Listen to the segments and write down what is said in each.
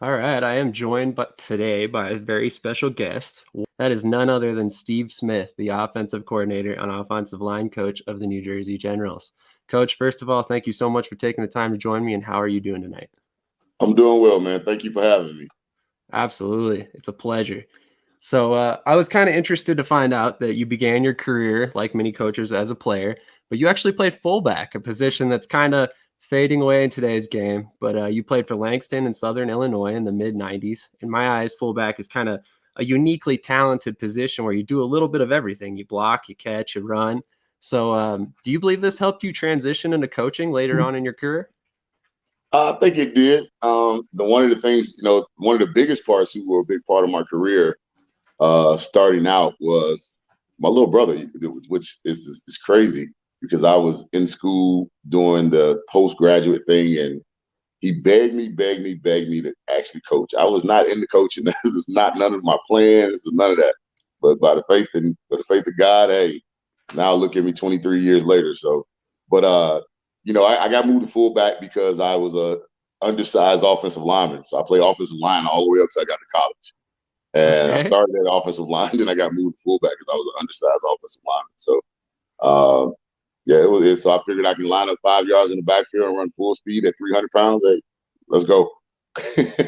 All right, I am joined today by a very special guest. That is none other than Steve Smith, the offensive coordinator and offensive line coach of the New Jersey Generals. Coach, first of all, thank you so much for taking the time to join me, and how are you doing tonight? I'm doing well, man. Thank you for having me. Absolutely. It's a pleasure. So I was kind of interested to find out that you began your career, like many coaches, as a player, but you actually played fullback, a position that's kind of fading away in today's game. But you played for Langston in Southern Illinois in the mid 90s. In my eyes, fullback is kind of a uniquely talented position where you do a little bit of everything. You block, you catch, you run. So do you believe this helped you transition into coaching later on in your career? I think it did. One of the things, one of the biggest parts who were a big part of my career, starting out was my little brother, which is crazy because I was in school doing the postgraduate thing, and he begged me to actually coach. I was not into coaching. This was not none of my plans. This was none of that. But by the faith of God, hey, now look at me 23 years later. So, but I got moved to fullback because I was a undersized offensive lineman. So I played offensive line all the way up till I got to college. And I Okay. started at offensive line, then I got moved to fullback because I was an undersized offensive lineman. So uh, yeah, it was it. So I figured I can line up 5 yards in the backfield and run full speed at 300 pounds. Hey, let's go.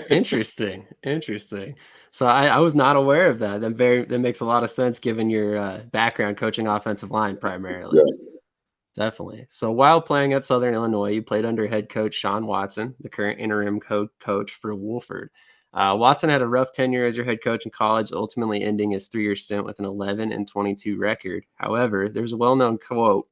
Interesting, interesting. So I was not aware of that. That makes a lot of sense given your background coaching offensive line primarily. Yeah. Definitely. So while playing at Southern Illinois, you played under head coach Sean Watson, the current interim coach for Wolford. Watson had a rough tenure as your head coach in college, ultimately ending his 3-year stint with an 11-22 record. However, there's a well-known quote: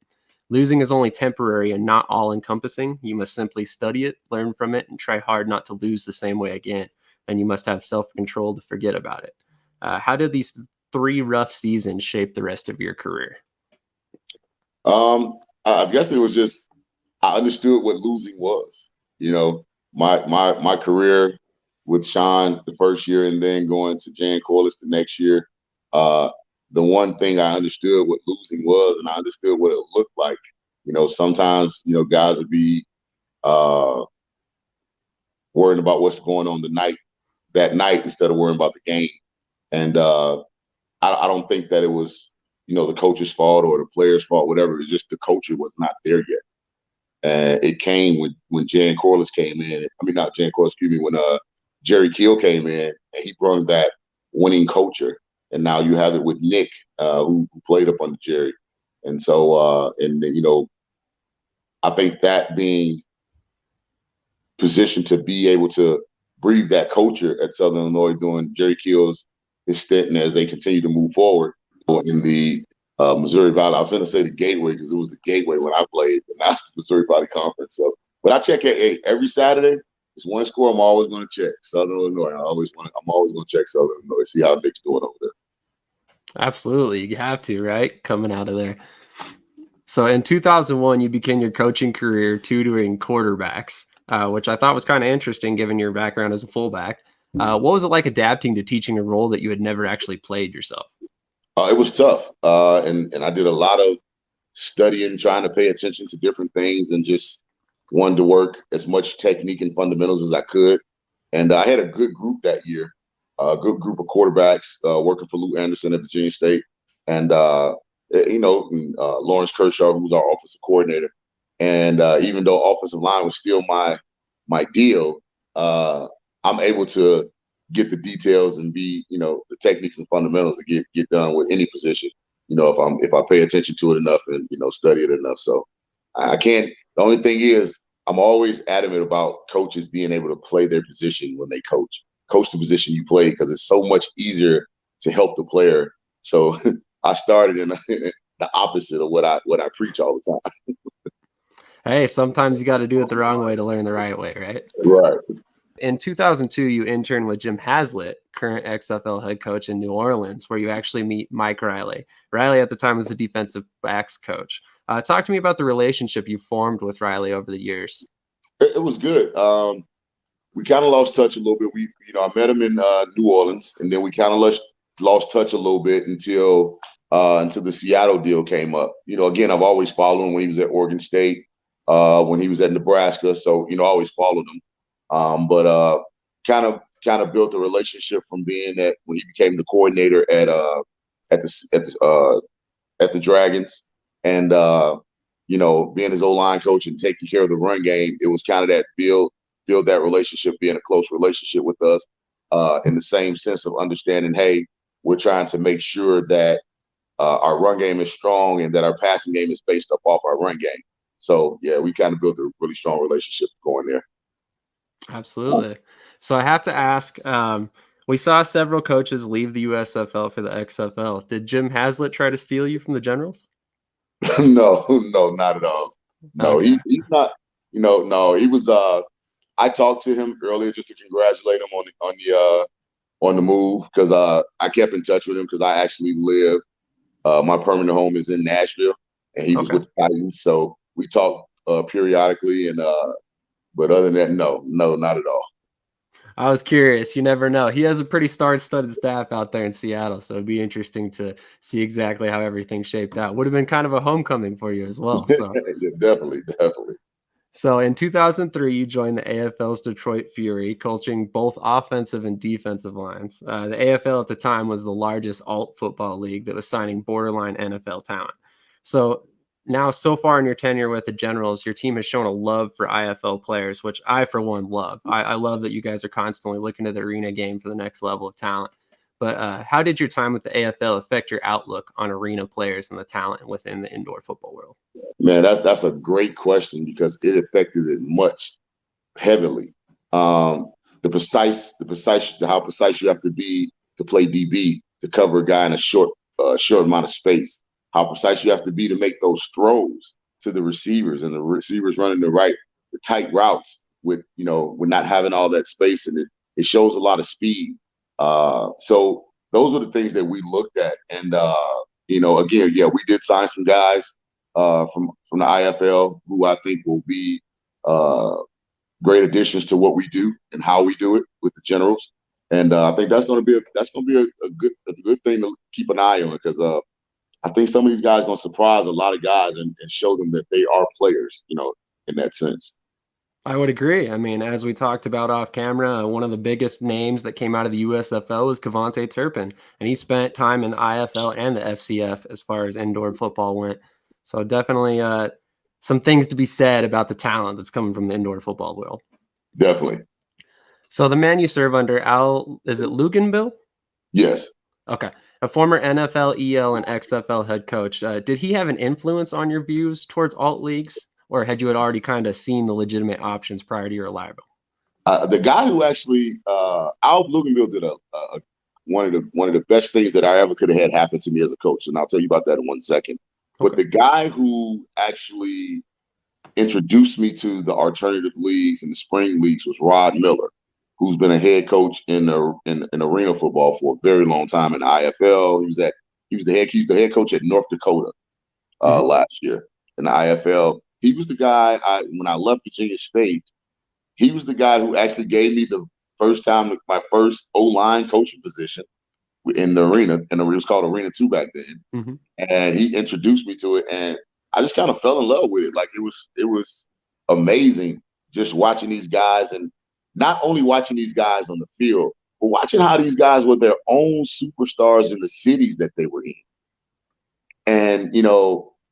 "Losing is only temporary and not all-encompassing. You must simply study it, learn from it, and try hard not to lose the same way again. And you must have self-control to forget about it." How did these three rough seasons shape the rest of your career? I guess it was just I understood what losing was. You know, my career with Sean the first year and then going to Jan Corliss the next year. Uh, the one thing I understood what losing was, and I understood what it looked like. Sometimes guys would be uh, worrying about what's going on that night instead of worrying about the game. And I don't think that it was the coach's fault or the player's fault, whatever. It's just the culture was not there yet. It came when Jan Corliss came in. I mean, not Jan Corliss, excuse me, when Jerry Keel came in and he brought that winning culture. And now you have it with Nick, who played up under Jerry. And so, I think that being positioned to be able to breathe that culture at Southern Illinois during Jerry Keel's his stint and as they continue to move forward in the Missouri Valley. I was going to say the Gateway because it was the Gateway when I played, but now it's the Missouri Valley Conference. So, but I check it every Saturday. It's one score I'm always going to check. Southern Illinois. I'm always going to check Southern Illinois, see how Nick's doing over there. Absolutely. You have to, right? Coming out of there. So in 2001, you began your coaching career tutoring quarterbacks, which I thought was kind of interesting given your background as a fullback. What was it like adapting to teaching a role that you had never actually played yourself? It was tough, and I did a lot of studying, trying to pay attention to different things, and just wanted to work as much technique and fundamentals as I could. And I had a good group that year, a good group of quarterbacks working for Lou Anderson at Virginia State, and Lawrence Kershaw, who was our offensive coordinator. And even though offensive line was still my deal, I'm able to get the details and be, the techniques and fundamentals to get done with any position. If I pay attention to it enough and study it enough. So I can't. The only thing is, I'm always adamant about coaches being able to play their position when they coach the position you play, because it's so much easier to help the player. So I started in the opposite of what I preach all the time. Hey, sometimes you got to do it the wrong way to learn the right way, right? Right. In 2002, you interned with Jim Haslet, current XFL head coach in New Orleans, where you actually meet Mike Riley. Riley at the time was the defensive backs coach. Talk to me about the relationship you formed with Riley over the years. It was good. We kind of lost touch a little bit. I met him in New Orleans, and then we kind of lost touch a little bit until the Seattle deal came up. Again, I've always followed him when he was at Oregon State, when he was at Nebraska. So, I always followed him. But kind of kind of built a relationship from being that when he became the coordinator at the Dragons, and being his O-line coach and taking care of the run game. It was kind of that build that relationship, being a close relationship with us, in the same sense of understanding, hey, we're trying to make sure that our run game is strong and that our passing game is based up off our run game. So yeah, we kind of built a really strong relationship going there. Absolutely. So I have to ask, we saw several coaches leave the USFL for the XFL. Did Jim Haslet try to steal you from the Generals? No, no, not at all. No, Okay. he's not. No, he was. I talked to him earlier just to congratulate him on the move, because I kept in touch with him because I actually live. My permanent home is in Nashville, and he was Okay. with the Titans, so we talk periodically. And but other than that, no, not at all. I was curious. You never know. He has a pretty star-studded staff out there in Seattle, so it'd be interesting to see exactly how everything shaped out. Would have been kind of a homecoming for you as well. Yeah, definitely, definitely. So in 2003, you joined the AFL's Detroit Fury, coaching both offensive and defensive lines. The AFL at the time was the largest alt football league that was signing borderline NFL talent. So now, so far in your tenure with the Generals, your team has shown a love for IFL players, which I, for one, love. I love that you guys are constantly looking to the arena game for the next level of talent. But how did your time with the AFL affect your outlook on arena players and the talent within the indoor football world? Man, that's a great question because it affected it much heavily. How precise you have to be to play DB to cover a guy in a short amount of space. How precise you have to be to make those throws to the receivers, and the receivers running the tight routes with not having all that space, and it shows a lot of speed. So those are the things that we looked at, and again, yeah, we did sign some guys from the IFL who I think will be great additions to what we do and how we do it with the Generals. And I think that's going to be a good thing to keep an eye on, because I think some of these guys are going to surprise a lot of guys and show them that they are players, in that sense. I would agree. I mean, as we talked about off camera, one of the biggest names that came out of the USFL was Kavante Turpin, and he spent time in the IFL and the FCF as far as indoor football went. So definitely some things to be said about the talent that's coming from the indoor football world. Definitely. So the man you serve under, Al, is it Luganbill? Yes. Okay. A former NFL, EL, and XFL head coach. Did he have an influence on your views towards alt leagues, or had you had already kind of seen the legitimate options prior to your arrival? The guy who actually, Al Blumenbill did one of the best things that I ever could have had happen to me as a coach, and I'll tell you about that in 1 second. But Okay. the guy who actually introduced me to the alternative leagues and the spring leagues was Rod Miller, who's been a head coach in arena football for a very long time in the IFL. He's the head coach at North Dakota last year in the IFL. He was the guy when I left Virginia State. He was the guy who actually gave me my first O-line coaching position in the arena, and it was called Arena 2 back then. Mm-hmm. And he introduced me to it, and I just kind of fell in love with it. Like it was amazing just watching these guys, and not only watching these guys on the field, but watching how these guys were their own superstars in the cities that they were in. And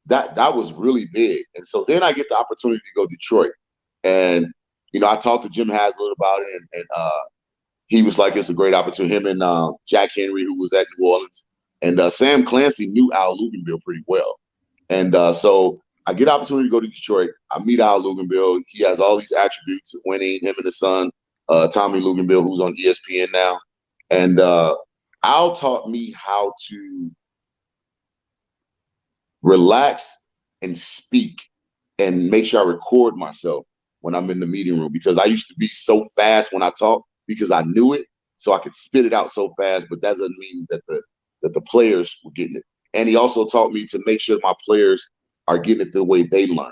that was really big. And so then I get the opportunity to go to Detroit, and I talked to Jim Haslet about it, and he was like, it's a great opportunity. Him and Jack Henry, who was at New Orleans, and Sam Clancy knew Al Luganbill pretty well. And so I get an opportunity to go to Detroit. I meet Al Luganbill. He has all these attributes of winning, him and his son, Tommy Luganbill, who's on ESPN now. And Al taught me how to relax and speak and make sure I record myself when I'm in the meeting room, because I used to be so fast when I talk because I knew it, so I could spit it out so fast. But that doesn't mean that the players were getting it. And he also taught me to make sure my players are getting it the way they learn,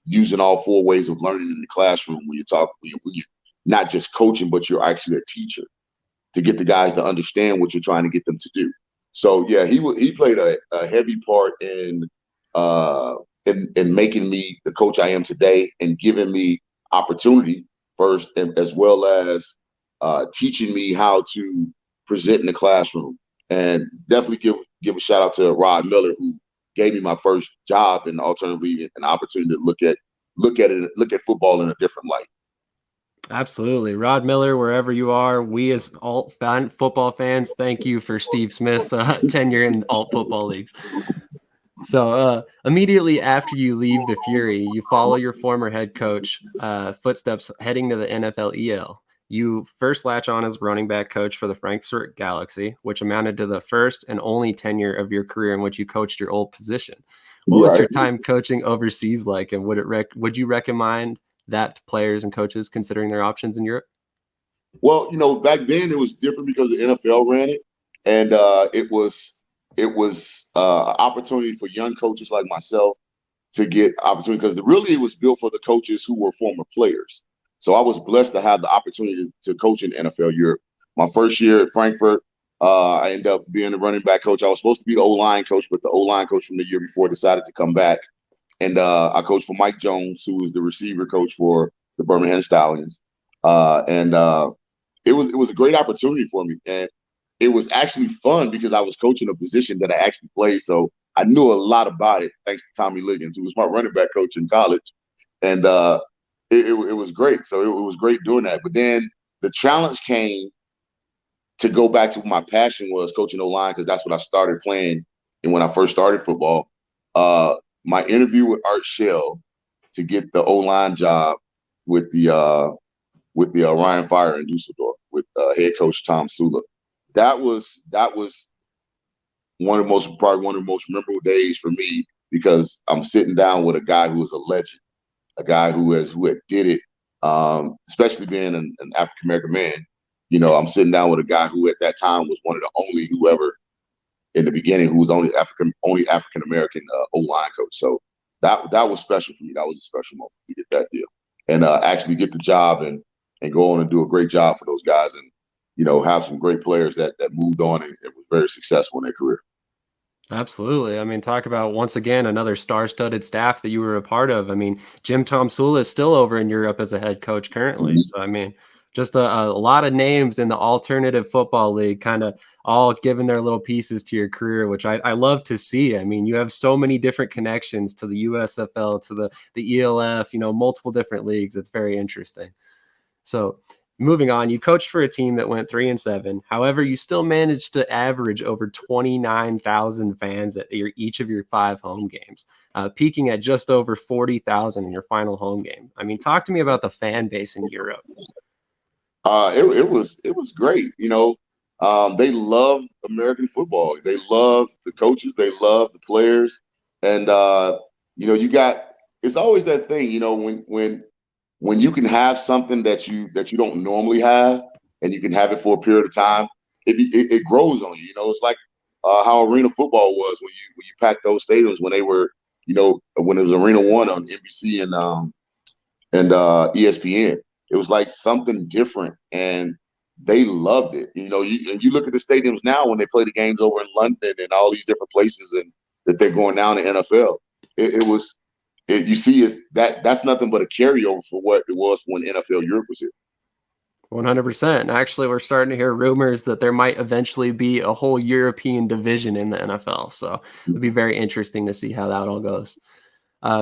using all four ways of learning in the classroom when you're not just coaching, but you're actually a teacher, to get the guys to understand what you're trying to get them to do. So yeah, he played a heavy part in making me the coach I am today, and giving me opportunity first, and as well as teaching me how to present in the classroom. And definitely give a shout out to Rod Miller, who gave me my first job in the alternative league and an opportunity to look at football in a different light. Absolutely. Rod Miller, wherever you are, we as football fans, thank you for Steve Smith's tenure in alt football leagues. So immediately after you leave the Fury, you follow your former head coach footsteps heading to the NFL EL. You first latch on as running back coach for the Frankfurt Galaxy, which amounted to the first and only tenure of your career in which you coached your old position. What was your Right. time coaching overseas like, and would you recommend that to players and coaches considering their options in Europe? Well, back then it was different because the NFL ran it, and it was opportunity for young coaches like myself to get opportunity because really it was built for the coaches who were former players. So I was blessed to have the opportunity to coach in NFL Europe. My first year at Frankfurt, I ended up being the running back coach. I was supposed to be the O-line coach, but the O-line coach from the year before decided to come back. And I coached for Mike Jones, who was the receiver coach for the Birmingham Stallions. And it was a great opportunity for me. And it was actually fun because I was coaching a position that I actually played. So I knew a lot about it thanks to Tommy Liggins, who was my running back coach in college. And it was great. So it was great doing that. But then the challenge came to go back to what my passion was, coaching O-line, because that's what I started playing. And when I first started football, my interview with Art Shell to get the O-line job with the Ryan Fire in Dusseldorf with head coach Tom Sula. That was probably one of the most memorable days for me because I'm sitting down with a guy who is a legend, a guy who had did it, especially being an African American man. I'm sitting down with a guy who at that time was one of the only whoever in the beginning who was only African American O line coach. So that was special for me. That was a special moment to get that deal and actually get the job and go on and do a great job for those guys and have some great players that moved on and was very successful in their career. Absolutely. I mean, talk about once again another star-studded staff that you were a part of. I mean, Jim Tom Sula is still over in Europe as a head coach currently. Mhm. So I mean, just a lot of names in the alternative football league, kind of all giving their little pieces to your career, which I love to see. I mean, you have so many different connections to the USFL, to the ELF, multiple different leagues. It's very interesting. So moving on, you coached for a team that went 3-7. However, you still managed to average over 29,000 fans at each of your 5 home games, peaking at just over 40,000 in your final home game. I mean, talk to me about the fan base in Europe. It was great. They love American football. They love the coaches. They love the players. And you got it's always that thing. When you can have something that you don't normally have, and you can have it for a period of time, it grows on you. It's like how arena football was when you packed those stadiums when they were when it was Arena One on NBC and ESPN. It was like something different, and they loved it. And you look at the stadiums now when they play the games over in London and all these different places, and that they're going down to NFL. You see is that's nothing but a carryover for what it was when NFL Europe was here. 100%. Actually, we're starting to hear rumors that there might eventually be a whole European division in the NFL. So it'd be very interesting to see how that all goes.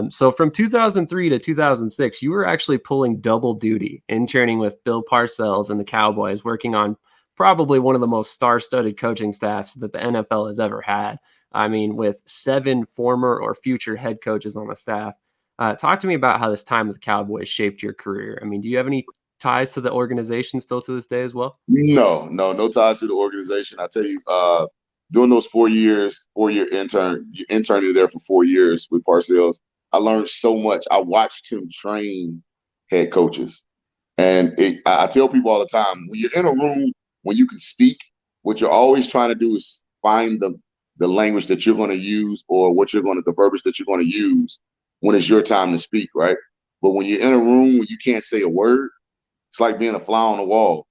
So from 2003 to 2006, you were actually pulling double duty, interning with Bill Parcells and the Cowboys, working on probably one of the most star-studded coaching staffs that the NFL has ever had. I mean, with 7 former or future head coaches on the staff. Talk to me about how this time with the Cowboys shaped your career. I mean, do you have any ties to the organization still to this day as well? No ties to the organization. I tell you, doing those 4 years, 4 year interning there for 4 years with Parcells, I learned so much. I watched him train head coaches, and I tell people all the time, when you're in a room, when you can speak, what you're always trying to do is find the language that you're going to use or the verbiage that you're going to use when it's your time to speak, right? But when you're in a room when you can't say a word, it's like being a fly on the wall.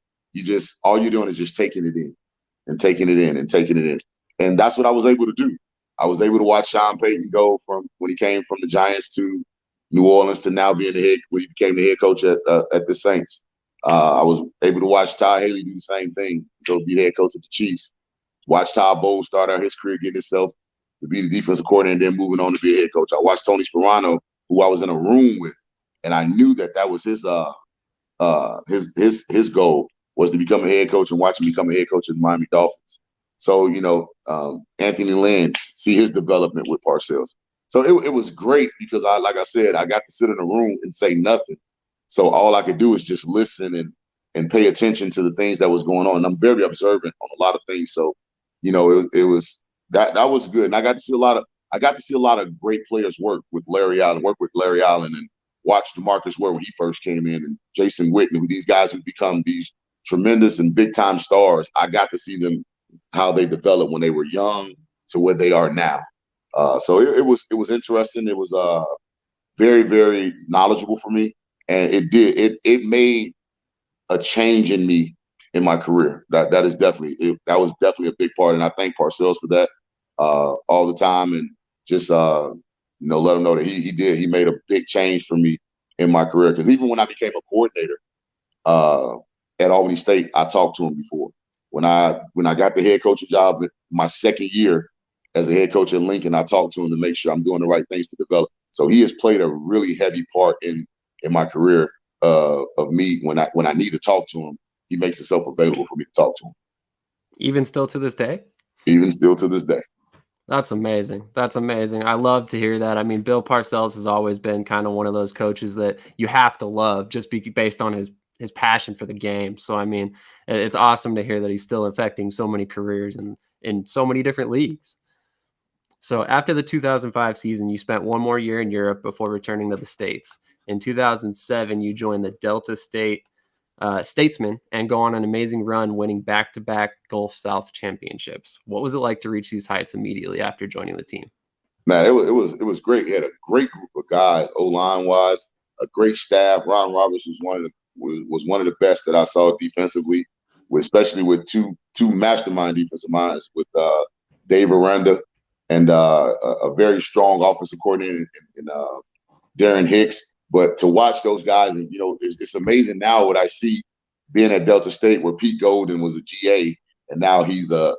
All you're doing is just taking it in and taking it in and taking it in. And that's what I was able to do. I was able to watch Sean Payton go from when he came from the Giants to New Orleans to now being when he became the head coach at the Saints. I was able to watch Todd Haley do the same thing, go be the head coach of the Chiefs. Watch Todd Bowles start out his career getting himself to be the defensive coordinator and then moving on to be a head coach. I watched Tony Sperano, who I was in a room with, and I knew that was his goal was to become a head coach and watch him become a head coach of the Miami Dolphins. So, Anthony Lynn, see his development with Parcells. So it was great because like I said, I got to sit in a room and say nothing. So all I could do is just listen and pay attention to the things that was going on. And I'm very observant on a lot of things. So, it was that was good. And I got to see a lot of great players work with Larry Allen and watch DeMarcus Ware when he first came in, and Jason Witten, these guys who become these tremendous and big time stars. I got to see them, how they developed when they were young to where they are now. So it was interesting. It was very, very knowledgeable for me, and it made a change in me in my career. That was definitely a big part, and I thank Parcells for that all the time, and just let him know that he made a big change for me in my career. Because even when I became a coordinator uh, at Albany State, I talked to him before. When I got the head coaching job my second year as a head coach at Lincoln, I talked to him to make sure I'm doing the right things to develop. So he has played a really heavy part in my career of me. When I need to talk to him, he makes himself available for me to talk to him. Even still to this day? Even still to this day. That's amazing. That's amazing. I love to hear that. I mean, Bill Parcells has always been kind of one of those coaches that you have to love just based on his passion for the game. So, I mean, it's awesome to hear that he's still affecting so many careers and in so many different leagues. So after the 2005 season, you spent one more year in Europe before returning to the States. In 2007, you joined the Delta State Statesmen and go on an amazing run, winning back-to-back Gulf South championships. What was it like to reach these heights immediately after joining the team? Man, it was great. He had a great group of guys, O-line wise, a great staff. Ron Roberts was one of the best that I saw defensively, especially with two mastermind defensive minds with Dave Aranda and a very strong offensive coordinator in Darren Hicks. But to watch those guys, and it's amazing now what I see being at Delta State, where Pete Golden was a GA, and now he's the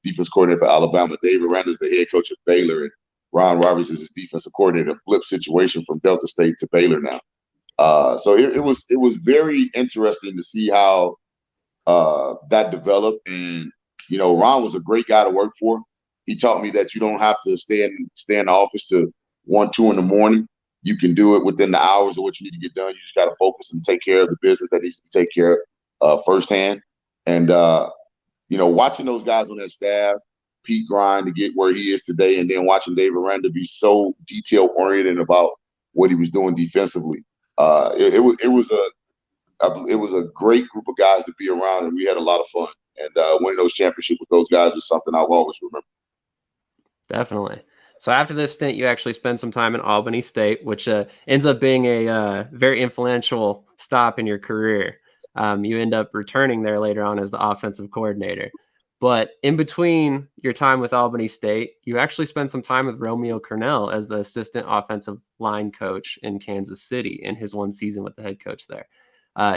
defense coordinator for Alabama. Dave Aranda is the head coach of Baylor, and Ron Roberts is his defensive coordinator. Flip situation from Delta State to Baylor now. So it was very interesting to see how that developed. And Ron was a great guy to work for. He taught me that you don't have to stay in the office to 1, 2 in the morning. You can do it within the hours of what you need to get done. You just got to focus and take care of the business that needs to be taken care of firsthand. And watching those guys on that staff, Pete grind to get where he is today, and then watching Dave Aranda be so detail oriented about what he was doing defensively. It was a great group of guys to be around, and we had a lot of fun. And winning those championships with those guys is something I'll always remember. Definitely. So after this stint, you actually spend some time in Albany State, which ends up being a very influential stop in your career. You end up returning there later on as the offensive coordinator. But in between your time with Albany State, you actually spent some time with Romeo Cornell as the assistant offensive line coach in Kansas City in his one season with the head coach there.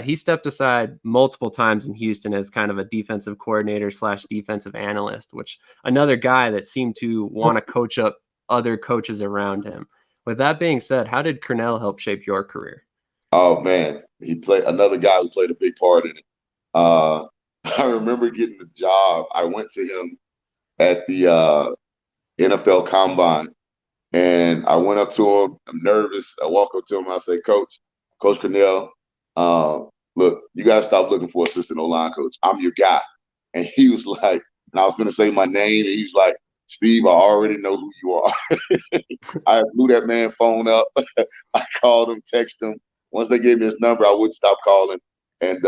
He stepped aside multiple times in Houston as kind of a defensive coordinator / defensive analyst, which another guy that seemed to want to coach up other coaches around him. With that being said, how did Cornell help shape your career? Oh man, he played another guy who played a big part in it. I remember getting the job. I went to him at the NFL Combine, and I went up to him. I'm nervous. I walk up to him. I say, Coach Cornell, look, you got to stop looking for assistant O-line coach. I'm your guy. And he was like, and I was going to say my name, and he was like, Steve, I already know who you are. I blew that man phone up. I called him, texted him. Once they gave me his number, I wouldn't stop calling. And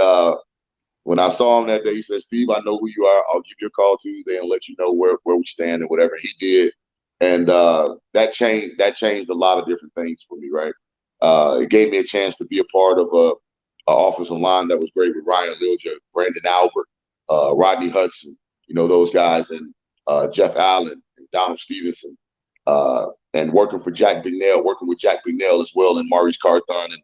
when I saw him that day, he said, Steve, I know who you are. I'll give you a call Tuesday and let you know where we stand and whatever. He did. And that changed a lot of different things for me, right? It gave me a chance to be a part of a offensive line that was great with Ryan Lilja, Brandon Albert, Rodney Hudson, those guys, and Jeff Allen and Donald Stevenson, and working with Jack Bignell as well, and Maurice Carthon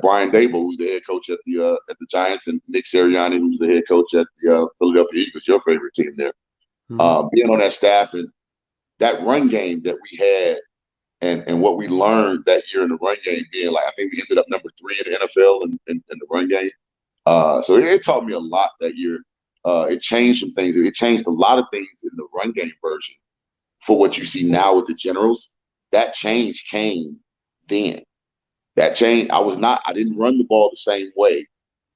Brian Dable, who's the head coach at the Giants, and Nick Sirianni, who's the head coach at the Philadelphia Eagles, your favorite team there. Mhm. Being on that staff and that run game that we had, and what we learned that year in the run game, being like, I think we ended up number 3 in the NFL in the run game. So it taught me a lot that year. It changed some things. It changed a lot of things in the run game version for what you see now with the Generals. That change came then. That change, I didn't run the ball the same way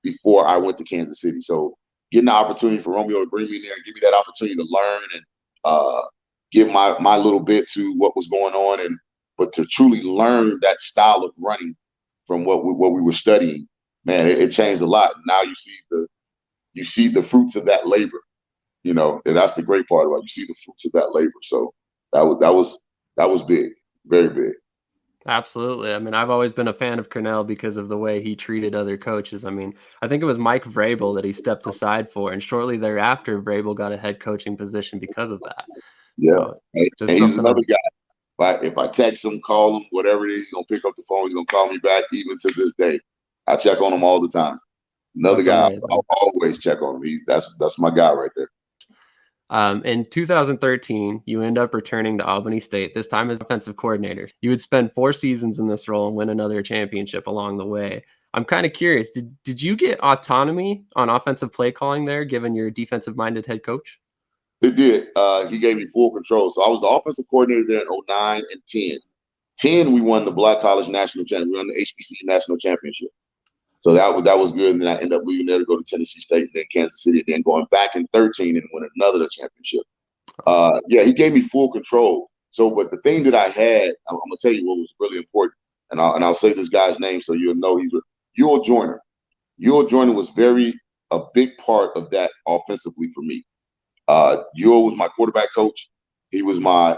before I went to Kansas City. So getting the opportunity for Romeo to bring me there and give me that opportunity to learn and give my little bit to what was going on, but to truly learn that style of running from what we were studying, man, it changed a lot. Now you see the fruits of that labor, and that's the great part about it. You see the fruits of that labor. So that was big, very big. Absolutely. I mean, I've always been a fan of Cornell because of the way he treated other coaches. I mean, I think it was Mike Vrabel that he stepped aside for, and shortly thereafter, Vrabel got a head coaching position because of that. Yeah, So and just he's something another to guy. If I text him, call him, whatever it is, he's gonna pick up the phone. He's gonna call me back. Even to this day, I check on him all the time. Another that's guy, amazing. I'll always check on him. That's my guy right there. In 2013, you end up returning to Albany State, this time as offensive coordinator. You would spend 4 seasons in this role and win another championship along the way. I'm kind of curious, did you get autonomy on offensive play calling there, given your defensive-minded head coach? It did. He gave me full control. So I was the offensive coordinator there in '09 and 10. 10, we won the Black College National Championship. We won the HBC National Championship. So that was good. And then I ended up leaving there to go to Tennessee State and then Kansas City, and then going back in 13 and win another championship. Yeah, he gave me full control. So, but the thing that I had, I'm gonna tell you what was really important, and I'll say this guy's name so you'll know he's Yul Joyner. Yul Joyner was a big part of that offensively for me. Yul was my quarterback coach. He was my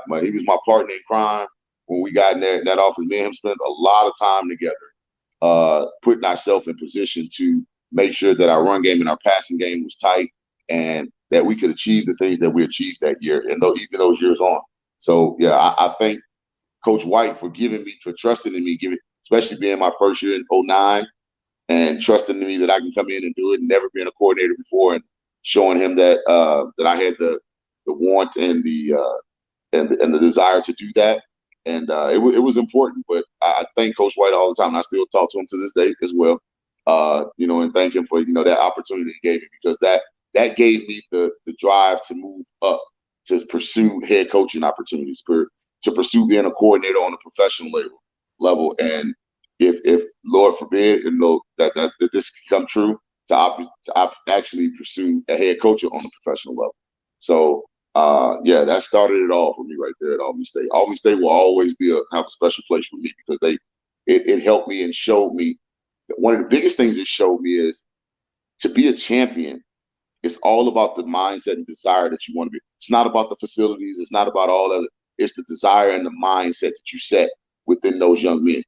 partner in crime when we got in that office. Me and him spent a lot of time together, putting ourselves in position to make sure that our run game and our passing game was tight, and that we could achieve the things that we achieved that year, and even those years on. So yeah, I thank Coach White for trusting in me, especially being my first year in '09, and trusting in me that I can come in and do it, and never been a coordinator before, and showing him that I had the want and the desire to do that. And it was important. But I thank Coach White all the time. And I still talk to him to this day as well. And thank him for that opportunity he gave me, because that gave me the drive to move up, to pursue head coaching opportunities, to pursue being a coordinator on a professional level. And if Lord forbid, that this can come true, to actually pursue a head coach on a professional level. So yeah, that started it all for me right there at Albany State. Albany State will always have a special place for me, because it helped me and showed me that one of the biggest things it showed me is to be a champion. It's all about the mindset and desire that you want to be. It's not about the facilities. It's not about all of it. It's the desire and the mindset that you set within those young men.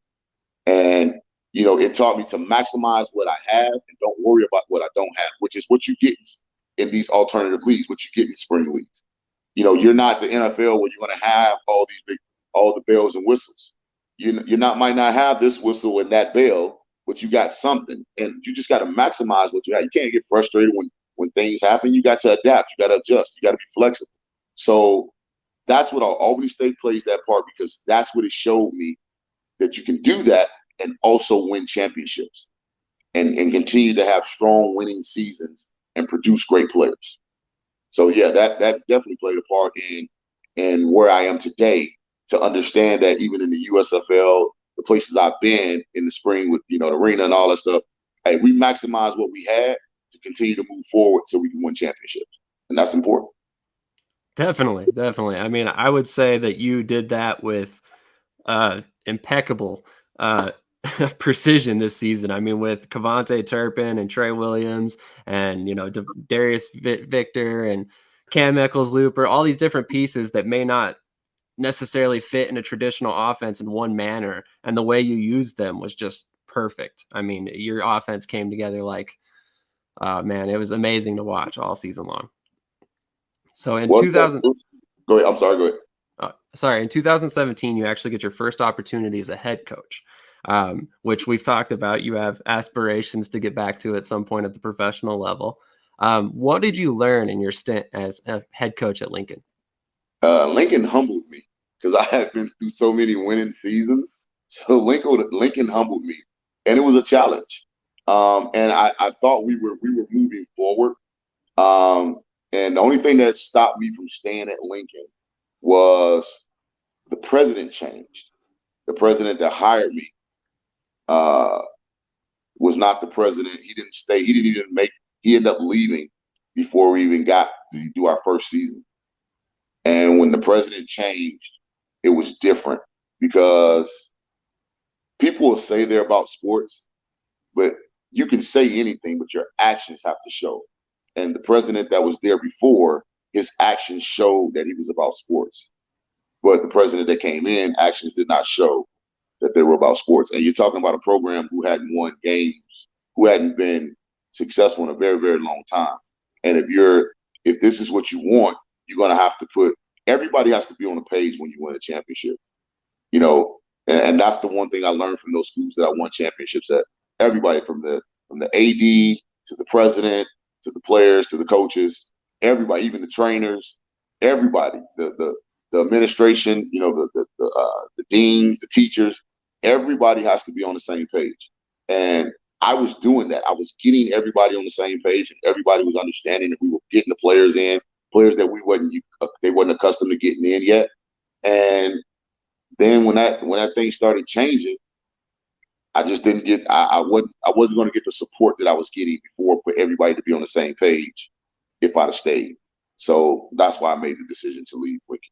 And it taught me to maximize what I have and don't worry about what I don't have, which is what you get in these alternative leagues, what you get in spring leagues. You're not the NFL where you're going to have all the bells and whistles. Might not have this whistle and that bell, but you got something, and you just got to maximize what you have. You can't get frustrated when things happen. You got to adapt. You got to adjust. You got to be flexible. So that's what Albany State plays that part, because that's what it showed me, that you can do that and also win championships and continue to have strong winning seasons and produce great players. So yeah, that definitely played a part in where I am today, to understand that even in the USFL, the places I've been in the spring with the arena and all that stuff, hey, we maximize what we had to continue to move forward so we can win championships, and that's important. Definitely, definitely. I mean, I would say that you did that with impeccable uh, precision this season. I mean, with Kavante Turpin and Trey Williams and Darius Victor and Cam Eccles Looper, all these different pieces that may not necessarily fit in a traditional offense in one manner, and the way you used them was just perfect. I mean, your offense came together like, man, it was amazing to watch all season long. So in Well, 2000, go ahead. I'm sorry. Go ahead. sorry, in 2017, you actually get your first opportunity as a head coach. which we've talked about. You have aspirations to get back to at some point at the professional level. What did you learn in your stint as a head coach at Lincoln? Lincoln humbled me because I had been through so many winning seasons. So Lincoln humbled me, and it was a challenge. And I thought we were moving forward. Um, and the only thing that stopped me from staying at Lincoln was the president changed. The president that hired me uh, was not the president. He didn't stay. He didn't even make. He ended up leaving before we even got to do our first season. And when the president changed, it was different because people will say they're about sports, but you can say anything, but your actions have to show. And the president that was there before, his actions showed that he was about sports. But the president that came in, actions did not show that they were about sports. And you're talking about a program who hadn't won games, who hadn't been successful in a very, very long time. And if this is what you want, you're gonna have to put everybody has to be on the page when you win a championship. You know, and that's the one thing I learned from those schools that I won championships at. Everybody from the AD to the president to the players to the coaches, everybody, even the trainers, everybody, the administration, the deans, the teachers, everybody has to be on the same page. And I was doing that. I was getting everybody on the same page, and everybody was understanding that we were getting the players in, players that they wasn't accustomed to getting in yet. And then when that thing started changing, I just didn't get I wasn't going to get the support that I was getting before for everybody to be on the same page if I'd have stayed. So that's why I made the decision to leave Wicked.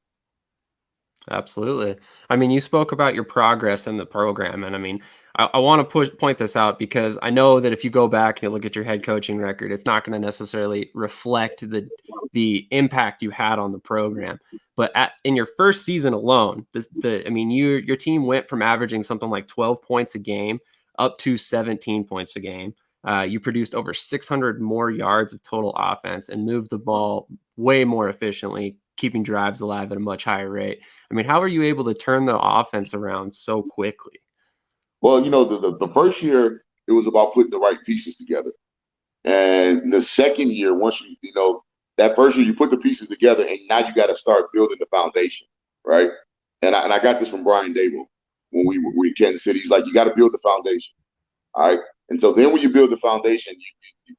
Absolutely. I mean, you spoke about your progress in the program, and I mean, I want to point this out because I know that if you go back and you look at your head coaching record, it's not going to necessarily reflect the impact you had on the program. But in your first season alone, I mean, your team went from averaging something like 12 points a game up to 17 points a game. You produced over 600 more yards of total offense and moved the ball way more efficiently, keeping drives alive at a much higher rate. I mean, how are you able to turn the offense around so quickly? Well, the first year it was about putting the right pieces together. And the second year, once that first year you put the pieces together, and now you got to start building the foundation, right? And I got this from Brian Dable when we were in Kansas City. He's like, you got to build the foundation, all right? And so then when you build the foundation,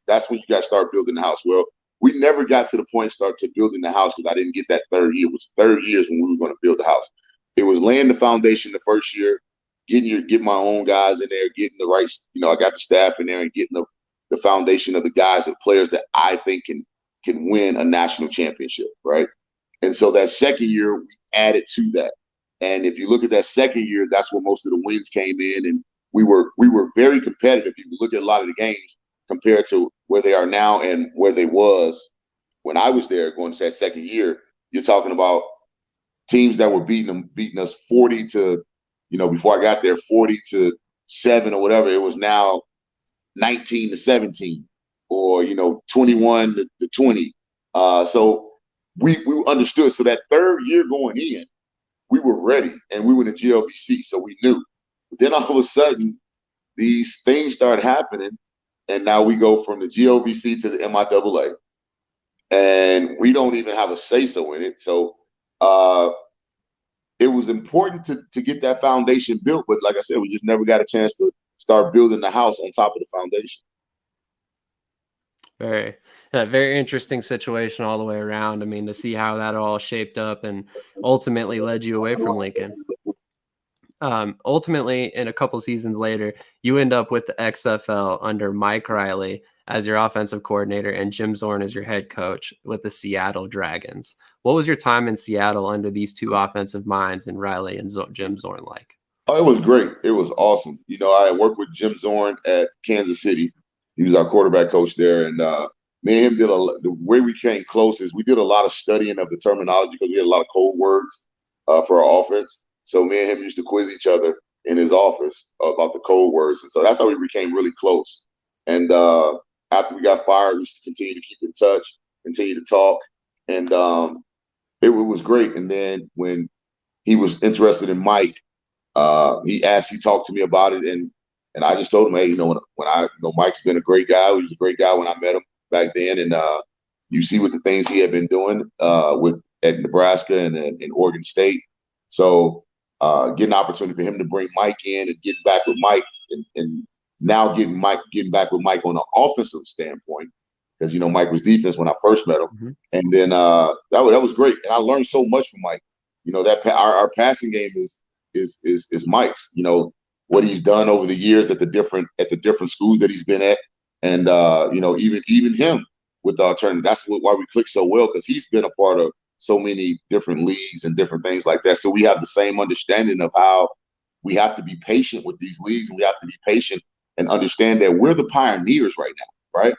that's when you got to start building the house. Well, we never got to the point start to building the house because I didn't get that third year. It was third years when we were going to build the house. It was laying the foundation the first year, get my own guys in there, getting the right, I got the staff in there and getting the foundation of the guys and players that I think can win a national championship, right? And so that second year we added to that. And if you look at that second year, that's where most of the wins came in, and we were very competitive. If you look at a lot of the games compared to where they are now and where they was when I was there going to that second year, you're talking about teams that were beating us 40 to, before I got there, 40-7 or whatever. It was now 19-17 or 21-20. So we understood. So that third year going in, we were ready and we were in the GLVC, so we knew. But then all of a sudden, these things started happening, and now we go from the GLVC to the MIAA, and we don't even have a say so in it. So it was important to get that foundation built, but like I said, we just never got a chance to start building the house on top of the foundation. Very interesting situation all the way around. I mean, to see how that all shaped up and ultimately led you away from Lincoln. Ultimately, in a couple seasons later, you end up with the XFL under Mike Riley as your offensive coordinator and Jim Zorn as your head coach with the Seattle Dragons. What was your time in Seattle under these two offensive minds and Riley and Jim Zorn like? Oh, it was great. It was awesome. I worked with Jim Zorn at Kansas City. He was our quarterback coach there, and me and him the way we came close is we did a lot of studying of the terminology because we had a lot of code words for our offense. So me and him used to quiz each other in his office about the code words, and so that's how we became really close. And after we got fired, we used to continue to keep in touch, continue to talk, and it was great. And then when he was interested in Mike, He talked to me about it, and I just told him, hey, Mike's been a great guy. He was a great guy when I met him back then, and you see what the things he had been doing with at Nebraska and Oregon State. So getting an opportunity for him to bring Mike in and getting back with Mike, and now getting back with Mike on an offensive standpoint, because Mike was defense when I first met him, Mm-hmm. and then that was great, and I learned so much from Mike. That our passing game is Mike's. What he's done over the years at the different schools that he's been at, and even him with the alternative. That's why we click so well, because he's been a part of so many different leagues and different things like that. So we have the same understanding of how we have to be patient with these leagues, and we have to be patient and understand that we're the pioneers right now, right?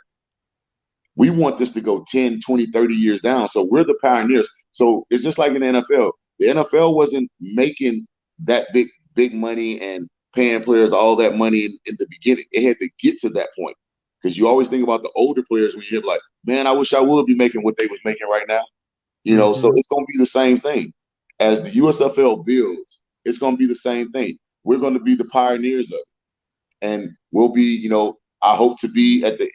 We want this to go 10, 20, 30 years down. So we're the pioneers. So it's just like in the NFL. The NFL wasn't making that big money and paying players all that money in the beginning. It had to get to that point. Because you always think about the older players when you're like, man, I wish I would be making what they was making right now. So Mm-hmm. it's going to be the same thing. As the USFL builds, it's going to be the same thing. We're going to be the pioneers of it. And we'll be, I hope to be at the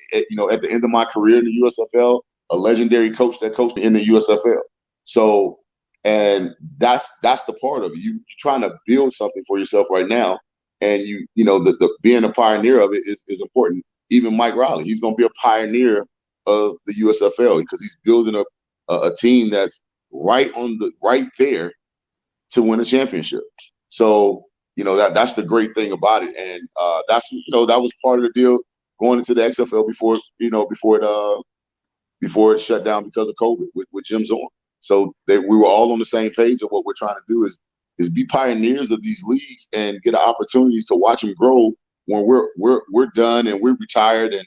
end of my career in the USFL, a legendary coach that coached in the USFL. So, and that's the part of it. You're trying to build something for yourself right now, and the being a pioneer of it is important. Even Mike Riley, he's going to be a pioneer of the USFL because he's building a team that's right there to win a championship. So that's the great thing about it, and that was part of the deal going into the XFL before it shut down because of COVID with Jim Zorn. So we were all on the same page of what we're trying to do is be pioneers of these leagues and get an opportunity to watch them grow when we're done and we're retired, and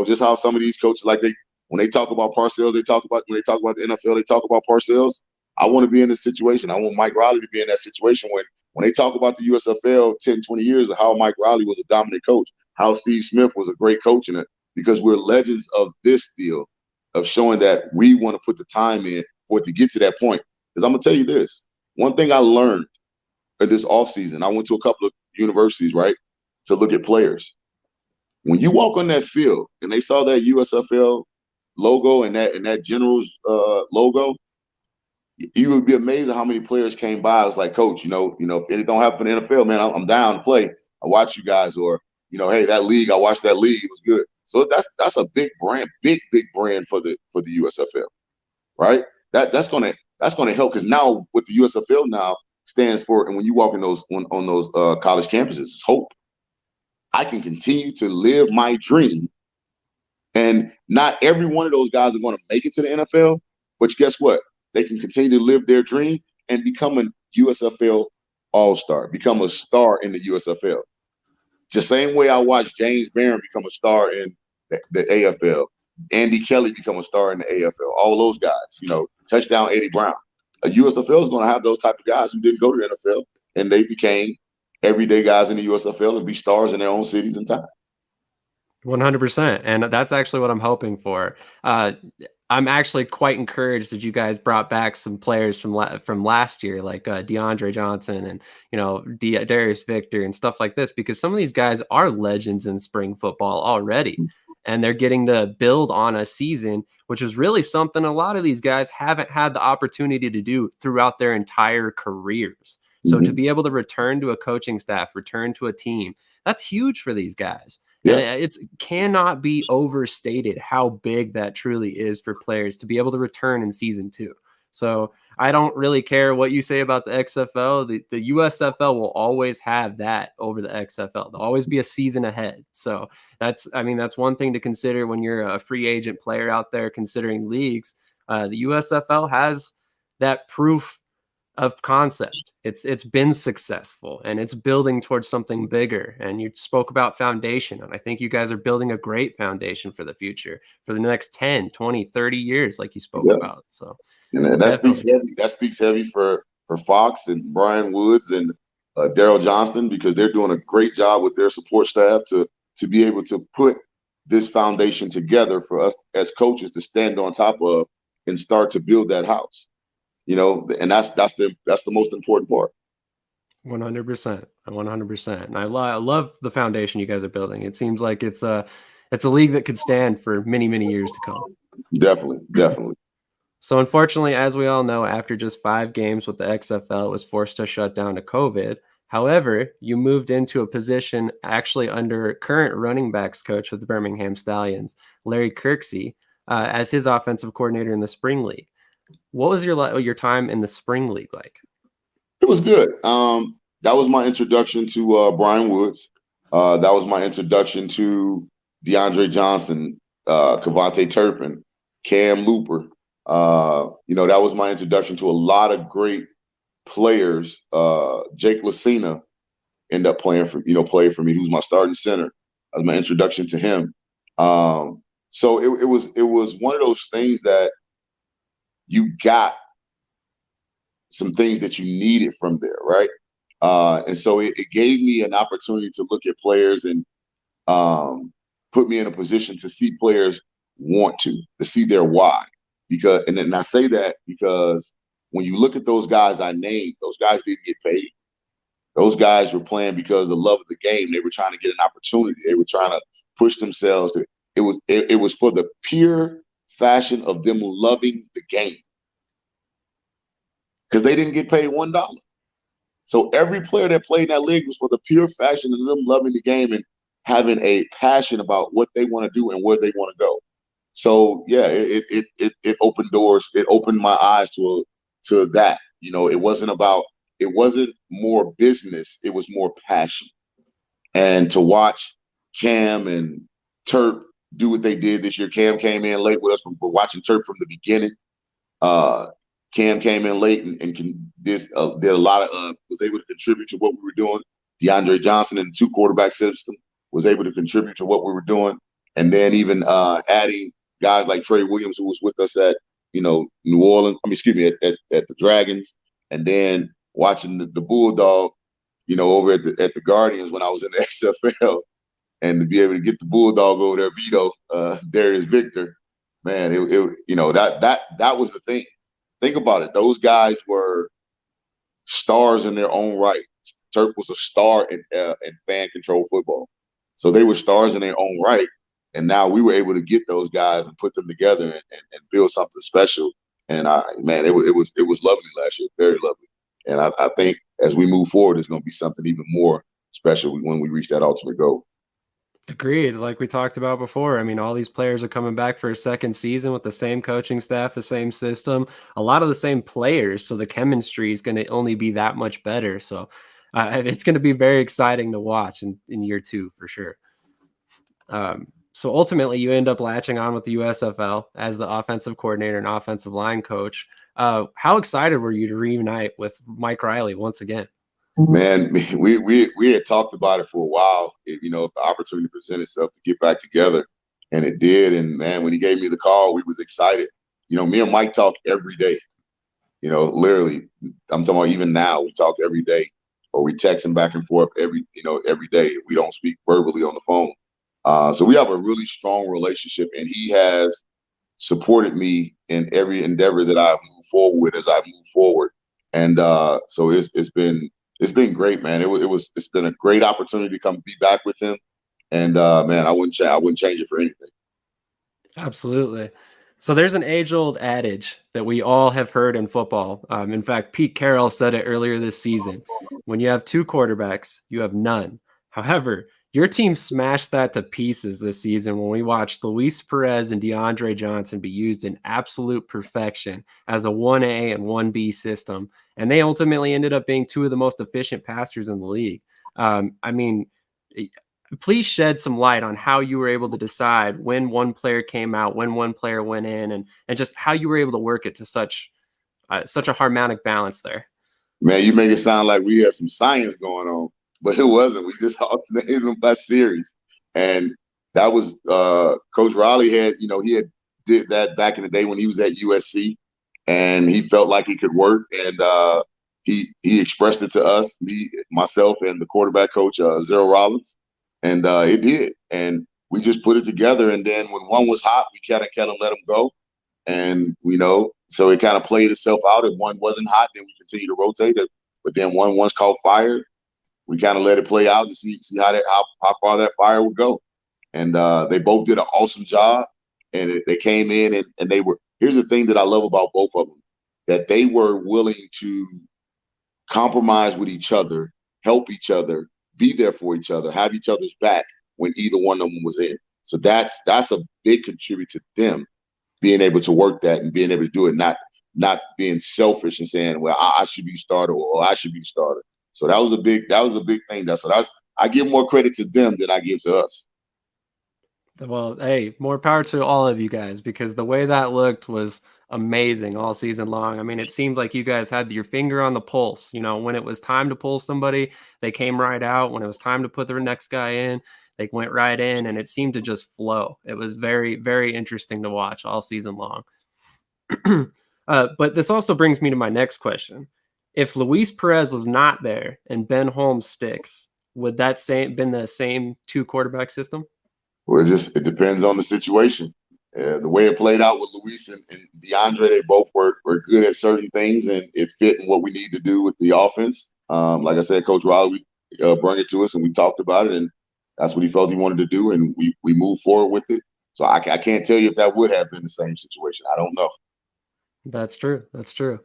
just how some of these coaches when they talk about Parcells, when they talk about the NFL, they talk about Parcells. I want to be in this situation. I want Mike Riley to be in that situation when they talk about the USFL 10, 20 years of how Mike Riley was a dominant coach, how Steve Smith was a great coach in it, because we're legends of this deal of showing that we want to put the time in for it to get to that point. Because I'm going to tell you this, one thing I learned in this offseason, I went to a couple of universities, right, to look at players. When you walk on that field and they saw that USFL logo and that Generals logo, you would be amazed at how many players came by. I was like, Coach, if it don't happen in the NFL, man, I'm down to play. I watch you guys, or hey, that league, I watched that league, it was good. So that's a big brand, big brand for the USFL, right? That's gonna help, because now what the USFL now stands for, and when you walk in on those college campuses, is hope. I can continue to live my dream, and not every one of those guys are going to make it to the NFL, but guess what? They can continue to live their dream and become a USFL all-star, become a star in the USFL. It's the same way I watched James Barron become a star in the AFL, Andy Kelly become a star in the AFL, all those guys, touchdown Eddie Brown. A USFL is going to have those type of guys who didn't go to the NFL, and they became everyday guys in the USFL and be stars in their own cities and time. 100%, and that's actually what I'm hoping for. I'm actually quite encouraged that you guys brought back some players from last year, like DeAndre Johnson and Darius Victor and stuff like this, because some of these guys are legends in spring football already, and they're getting to build on a season, which is really something a lot of these guys haven't had the opportunity to do throughout their entire careers. So to be able to return to a coaching staff, return to a team, that's huge for these guys. And it cannot be overstated how big that truly is for players to be able to return in season 2. So I don't really care what you say about the XFL. The USFL will always have that over the XFL. There'll always be a season ahead. So that's one thing to consider when you're a free agent player out there considering leagues. The USFL has that proof of concept. It's been successful, and it's building towards something bigger. And you spoke about foundation, and I think you guys are building a great foundation for the future, for the next 10, 20, 30 years, like you spoke about. So and that speaks heavy. That speaks heavy for Fox and Brian Woods and Daryl Johnston, because they're doing a great job with their support staff to be able to put this foundation together for us as coaches to stand on top of and start to build that house. And that's the most important part. 100%. 100%. And I love the foundation you guys are building. It seems like it's a league that could stand for many, many years to come. Definitely, definitely. So unfortunately, as we all know, after just 5 games with the XFL, it was forced to shut down to COVID. However, you moved into a position actually under current running backs coach with the Birmingham Stallions, Larry Kirksey, as his offensive coordinator in the spring league. What was your time in the spring league like? It was good. That was my introduction to Brian Woods. That was my introduction to DeAndre Johnson, Kavante Turpin, Cam Looper. That was my introduction to a lot of great players. Jake Lucina ended up played for me. He was my starting center. That was my introduction to him. So it was one of those things that you got some things that you needed from there, right? And so it gave me an opportunity to look at players and put me in a position to see players want to see their why. And I say that because when you look at those guys I named, those guys didn't get paid. Those guys were playing because of the love of the game. They were trying to get an opportunity. They were trying to push themselves. It was for the pure fashion of them loving the game because they didn't get paid $1. So every player that played in that league was for the pure fashion of them loving the game and having a passion about what they want to do and where they want to go. So yeah, it opened doors. It opened my eyes to that. It wasn't more business. It was more passion. And to watch Cam and Turp do what they did this year. Cam came in late with us from watching Turp from the beginning. Uh, Cam came in late and did a lot of was able to contribute to what we were doing. DeAndre Johnson in the 2 quarterback system was able to contribute to what we were doing, and then even adding guys like Trey Williams, who was with us at New Orleans. I mean, excuse me, at the Dragons, and then watching the Bulldog, over at the Guardians when I was in the XFL, and to be able to get the Bulldog over there, Vito, Darius Victor, man, that was the thing. Think about it. Those guys were stars in their own right. Turk was a star in fan control football, so they were stars in their own right. And now we were able to get those guys and put them together and build something special. And it was lovely last year, very lovely. And I think as we move forward, it's going to be something even more special when we reach that ultimate goal. Agreed. Like we talked about before, I mean, all these players are coming back for a second season with the same coaching staff, the same system, a lot of the same players. So the chemistry is going to only be that much better. So it's going to be very exciting to watch in year two for sure. So ultimately, you end up latching on with the USFL as the offensive coordinator and offensive line coach. How excited were you to reunite with Mike Riley once again? Man, we had talked about it for a while. If the opportunity presented itself to get back together, and it did. And man, when he gave me the call, we was excited. Me and Mike talk every day. Literally, I'm talking about even now. We talk every day, or we text him back and forth every day. We don't speak verbally on the phone. So we have a really strong relationship, and he has supported me in every endeavor that I've moved forward with as I've moved forward. And so it's been great, man. It's been a great opportunity to come be back with him. And man, I wouldn't change it for anything. Absolutely. So there's an age-old adage that we all have heard in football. In fact, Pete Carroll said it earlier this season. When you have 2 quarterbacks, you have none. However, your team smashed that to pieces this season when we watched Luis Perez and DeAndre Johnson be used in absolute perfection as a 1A and 1B system. And they ultimately ended up being 2 of the most efficient passers in the league. I mean, please shed some light on how you were able to decide when one player came out, when one player went in, and just how you were able to work it to such a harmonic balance there. Man, you make it sound like we had some science going on, but it wasn't. We just alternated them by series, and that was Coach Riley he had did that back in the day when he was at USC, and he felt like it could work, and he expressed it to us, myself, and the quarterback coach Zero Rollins, and it did, and we just put it together. And then when one was hot, we kind of let him go, and so it kind of played itself out. If one wasn't hot, then we continued to rotate it. But then once caught fire, we kind of let it play out and see how far that fire would go. And they both did an awesome job. And they came in and they were. Here's the thing that I love about both of them, that they were willing to compromise with each other, help each other, be there for each other, have each other's back when either one of them was in. So that's a big contributor to them being able to work that and being able to do it, not being selfish and saying, well, I should be starter or I should be starter. So that was a big thing. I give more credit to them than I give to us. Well, hey, more power to all of you guys, because the way that looked was amazing all season long. I mean, it seemed like you guys had your finger on the pulse. You know, when it was time to pull somebody, they came right out. When it was time to put the next guy in, they went right in, and it seemed to just flow. It was very, very interesting to watch all season long. But this also brings me to my next question. If Luis Perez was not there and Ben Holmes sticks, would that been the same two quarterback system? Well, it depends on the situation. The way it played out with Luis and DeAndre, they both were good at certain things, and it fit in what we need to do with the offense. Like I said, Coach Riley brought it to us, and we talked about it, and that's what he felt he wanted to do, and we moved forward with it. So I can't tell you if that would have been the same situation. I don't know. That's true. That's true.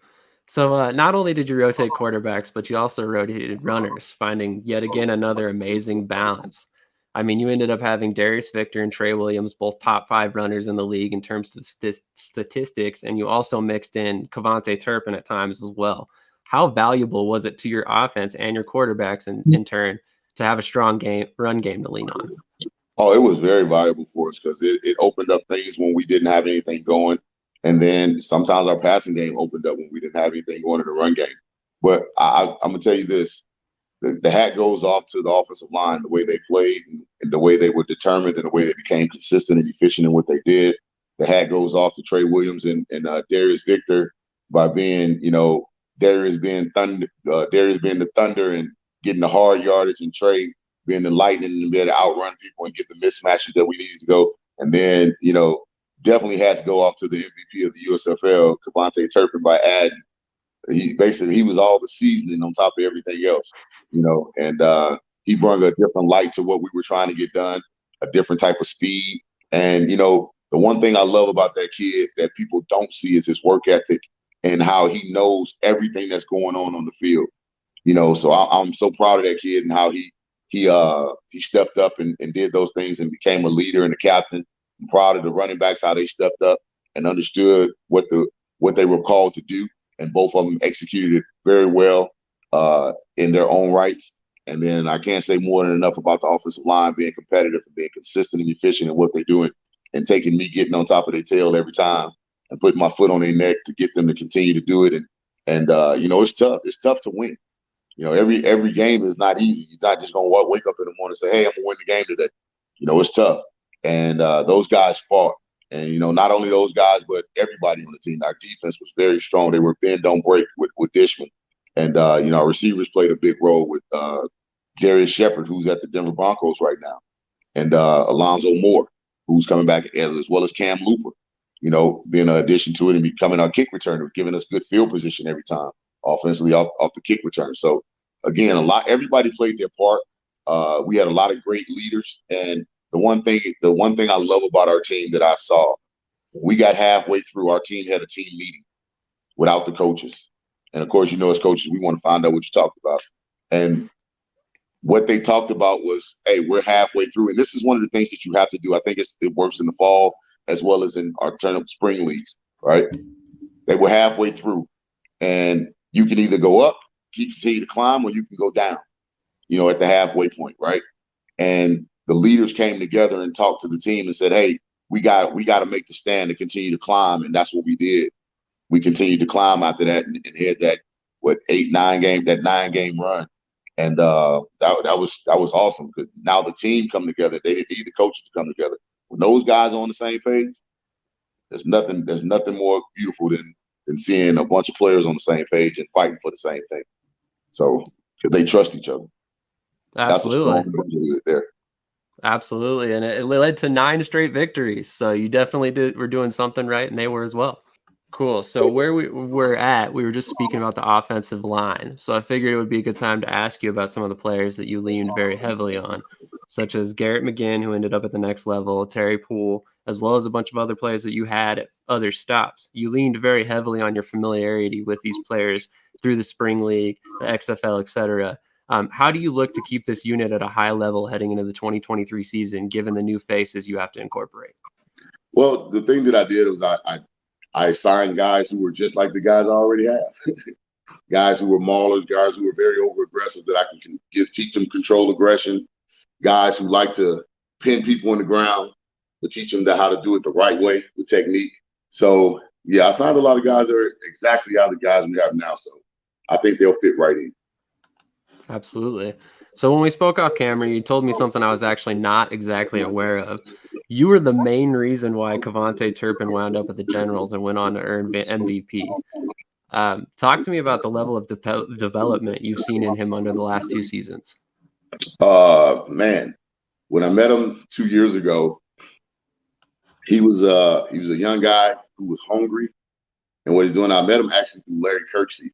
So not only did you rotate quarterbacks, but you also rotated runners, finding yet again another amazing balance. I mean, you ended up having Darius Victor and Trey Williams, both top 5 runners in the league in terms of statistics, and you also mixed in Kavante Turpin at times as well. How valuable was it to your offense and your quarterbacks in turn to have a strong run game to lean on? Oh, it was very valuable for us because it opened up things when we didn't have anything going. And then sometimes our passing game opened up when we didn't have anything going in the run game. But I'm going to tell you this. The hat goes off to the offensive line, the way they played and the way they were determined and the way they became consistent and efficient in what they did. The hat goes off to Trey Williams and Darius Victor by being, Darius being the thunder and getting the hard yardage, and Trey being the lightning and be able to outrun people and get the mismatches that we needed to go. And then, definitely has to go off to the MVP of the USFL, Kavante Turpin, by adding he was all the seasoning on top of everything else, and he brought a different light to what we were trying to get done, a different type of speed. And, the one thing I love about that kid that people don't see is his work ethic and how he knows everything that's going on the field. So I'm so proud of that kid and how he stepped up and did those things and became a leader and a captain. I'm proud of the running backs, how they stepped up and understood what they were called to do, and both of them executed it very well in their own rights. And then I can't say more than enough about the offensive line being competitive and being consistent and efficient in what they're doing, and taking me getting on top of their tail every time and putting my foot on their neck to get them to continue to do it. And it's tough. It's tough to win. Every game is not easy. You're not just gonna wake up in the morning and say, "Hey, I'm gonna win the game today." It's tough. And those guys fought. And not only those guys, but everybody on the team. Our defense was very strong. They were bend don't break with Dishman, and our receivers played a big role with Darius Shepard, who's at the Denver Broncos right now, and Alonzo Moore, who's coming back as well as Cam Looper. Being an addition to it and becoming our kick returner, giving us good field position every time offensively off the kick return. So again, everybody played their part. We had a lot of great leaders, and the one thing I love about our team that I saw, when we got halfway through, our team had a team meeting without the coaches. And of course, as coaches, we want to find out what you talked about. And what they talked about was, hey, we're halfway through. And this is one of the things that you have to do. I think it works in the fall as well as in our turnip spring leagues, right? They were halfway through. And you can either go up, continue to climb, or you can go down, at the halfway point, right? And the leaders came together and talked to the team and said, hey, we got to make the stand to continue to climb. And that's what we did. We continued to climb after that and had that, 9-game run. And that was awesome, because now the team come together. They didn't need the coaches to come together. When those guys are on the same page, there's nothing more beautiful than seeing a bunch of players on the same page and fighting for the same thing. So, because they trust each other. Absolutely. That's a strong there. Absolutely. And it led to 9 straight victories. So you definitely were doing something right, and they were as well. Cool. So where we're at, we were just speaking about the offensive line. So I figured it would be a good time to ask you about some of the players that you leaned very heavily on, such as Garrett McGinn, who ended up at the next level, Terry Poole, as well as a bunch of other players that you had at other stops. You leaned very heavily on your familiarity with these players through the spring league, the XFL, etc. How do you look to keep this unit at a high level heading into the 2023 season, given the new faces you have to incorporate? Well, the thing that I did was I signed guys who were just like the guys I already have. Guys who were maulers, guys who were very over aggressive that I can teach them controlled aggression, guys who like to pin people in the ground, but teach them how to do it the right way with technique. So yeah, I signed a lot of guys that are exactly how the guys we have now. So I think they'll fit right in. Absolutely. So when we spoke off camera, you told me something I was actually not exactly aware of. You were the main reason why Kavante Turpin wound up at the Generals and went on to earn MVP. Talk to me about the level of development you've seen in him under the last 2 seasons. Man, when I met him 2 years ago, he was a young guy who was hungry, and what he's doing. I met him actually through Larry Kirksey,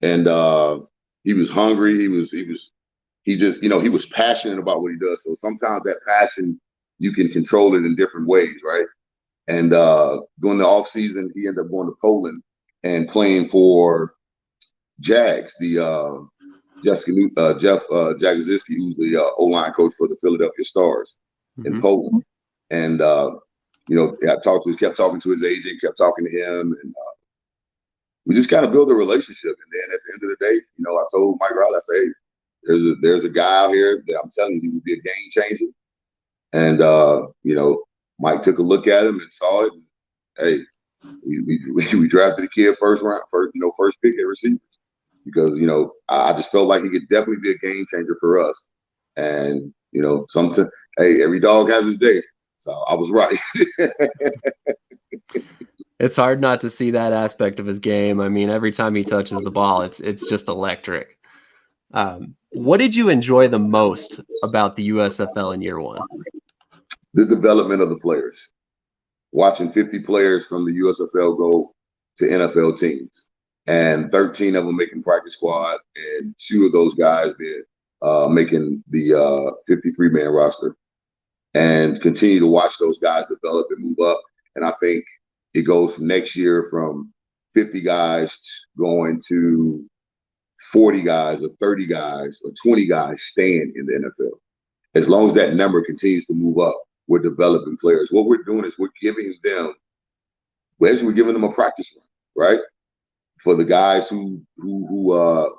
and he was hungry. He just he was passionate about what he does. So sometimes that passion you can control it in different ways, right? And during the off season, he ended up going to Poland and playing for Jags, the Jeff Jagodziski, who's the O-line coach for the Philadelphia Stars in Poland. And I kept talking to his agent, kept talking to him, and we just kind of built a relationship. And then at the end of the day, I told Mike Riley, I said, hey, there's a guy out here that I'm telling you, he would be a game changer. And Mike took a look at him and saw it. And, hey, we drafted the kid first pick at receivers because I just felt like he could definitely be a game changer for us. And something, hey, every dog has his day. So I was right. It's hard not to see that aspect of his game. I mean, every time he touches the ball, it's just electric. What did you enjoy the most about the USFL in year one? The development of the players. Watching 50 players from the USFL go to NFL teams, and 13 of them making practice squad, and 2 of those guys making the 53-man roster, and continue to watch those guys develop and move up. And I think it goes next year from 50 guys going to 40 guys or 30 guys or 20 guys staying in the NFL. As long as that number continues to move up, we're developing players. What we're doing is we're giving them a practice run, right? For the guys who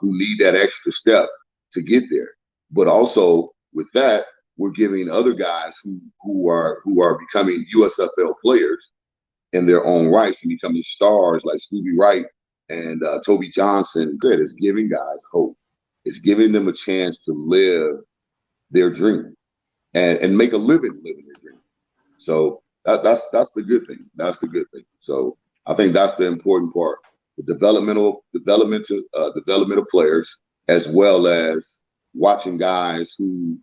need that extra step to get there. But also with that, we're giving other guys who are becoming USFL players in their own rights and becoming stars like Scooby Wright and Toby Johnson. Good, it's giving guys hope. It's giving them a chance to live their dream and make a living living their dream. So that's the good thing. That's the good thing. So I think that's the important part: the development of players, as well as watching guys who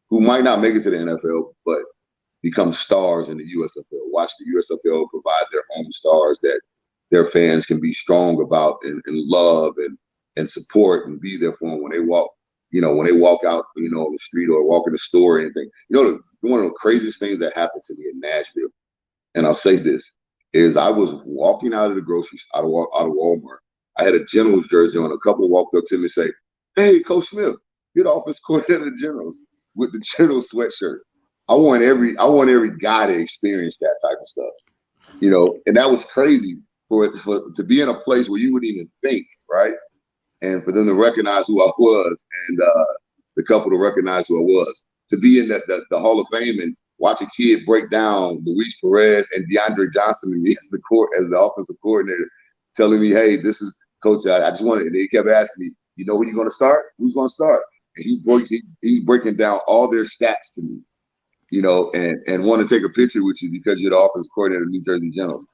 might not make it to the NFL, but become stars in the USFL. Watch the USFL provide their own stars that their fans can be strong about and love and support and be there for them when they walk. When they walk out, on the street or walk in the store or anything. One of the craziest things that happened to me in Nashville, and I'll say this, is I was walking out of the out of Walmart. I had a Generals jersey on. A couple walked up to me and say, "Hey, Coach Smith, you're the offensive coordinator of the Generals," with the Generals sweatshirt. I want every guy to experience that type of stuff, and that was crazy to be in a place where you wouldn't even think, right? And for them to recognize who I was, and the couple to recognize who I was, to be in the Hall of Fame and watch a kid break down Luis Perez and DeAndre Johnson and me as the offensive coordinator, telling me, "Hey, this is Coach. I just wanted." And they kept asking me, "Who you're going to start? Who's going to start?" And he's breaking down all their stats to me, and want to take a picture with you because you're the offensive coordinator of New Jersey Generals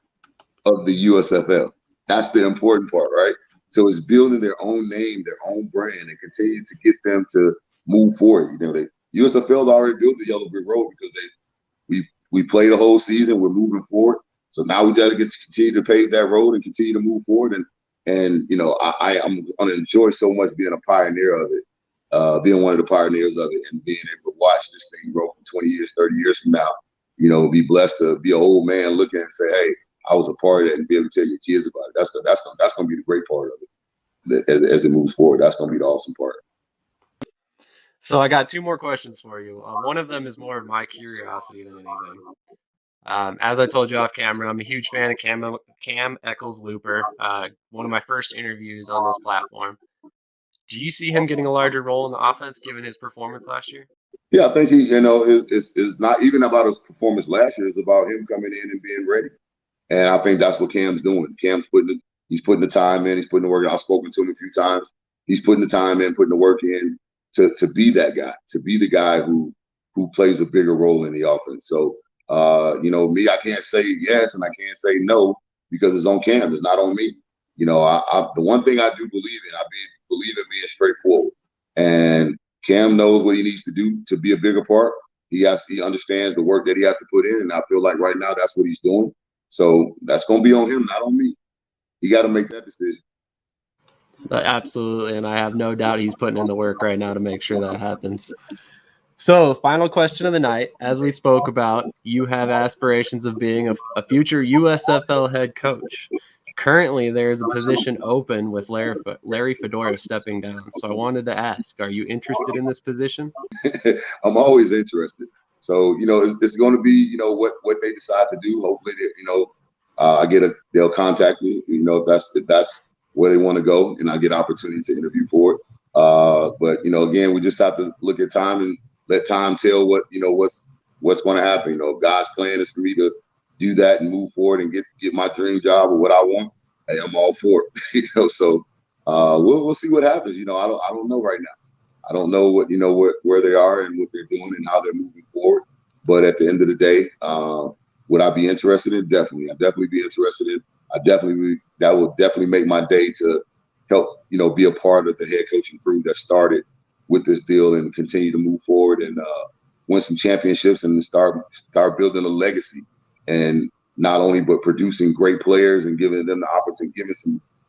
of the USFL. That's the important part, right? So it's building their own name, their own brand, and continue to get them to move forward. The USFL already built the Yellow Brick Road because we played the whole season. We're moving forward. So now we got to continue to pave that road and continue to move forward. And I'm going to enjoy so much being a pioneer of it, being one of the pioneers of it, and being able to watch this thing grow from 20 years, 30 years from now. Be blessed to be an old man looking and say, hey, I was a part of it, and be able to tell your kids about it. That's going to be the great part of it. As it moves forward, that's going to be the awesome part. So I got two more questions for you. One of them is more of my curiosity than anything. As I told you off camera, I'm a huge fan of Cam Eccles-Looper, one of my first interviews on this platform. Do you see him getting a larger role in the offense given his performance last year? Yeah, I think it's not even about his performance last year. It's about him coming in and being ready. And I think that's what Cam's doing. He's putting the time in. He's putting the work in. I've spoken to him a few times. He's putting the time in, putting the work in to be that guy, to be the guy who plays a bigger role in the offense. So, me, I can't say yes and I can't say no because it's on Cam. It's not on me. The one thing I do believe in, believe in being straightforward. And Cam knows what he needs to do to be a bigger part. He understands the work that he has to put in, and I feel like right now that's what he's doing. So that's going to be on him, not on me. He got to make that decision. Absolutely, and I have no doubt he's putting in the work right now to make sure that happens. So, final question of the night. As we spoke about, you have aspirations of being a future USFL head coach. Currently, there is a position open with Larry Fedora stepping down. So I wanted to ask, are you interested in this position? I'm always interested. So, it's going to be, what they decide to do. Hopefully, they'll contact me, if that's where they want to go, and I get opportunity to interview for it. But, again, we just have to look at time and let time tell what's going to happen. If God's plan is for me to do that and move forward and get my dream job or what I want, hey, I'm all for it. So we'll see what happens. I don't know right now. I don't know where they are and what they're doing and how they're moving forward. But at the end of the day, would I be interested in? Definitely. I'd definitely be interested in. That will definitely make my day to help, be a part of the head coaching crew that started with this deal and continue to move forward and win some championships and start building a legacy. And not only but producing great players and giving them the opportunity, giving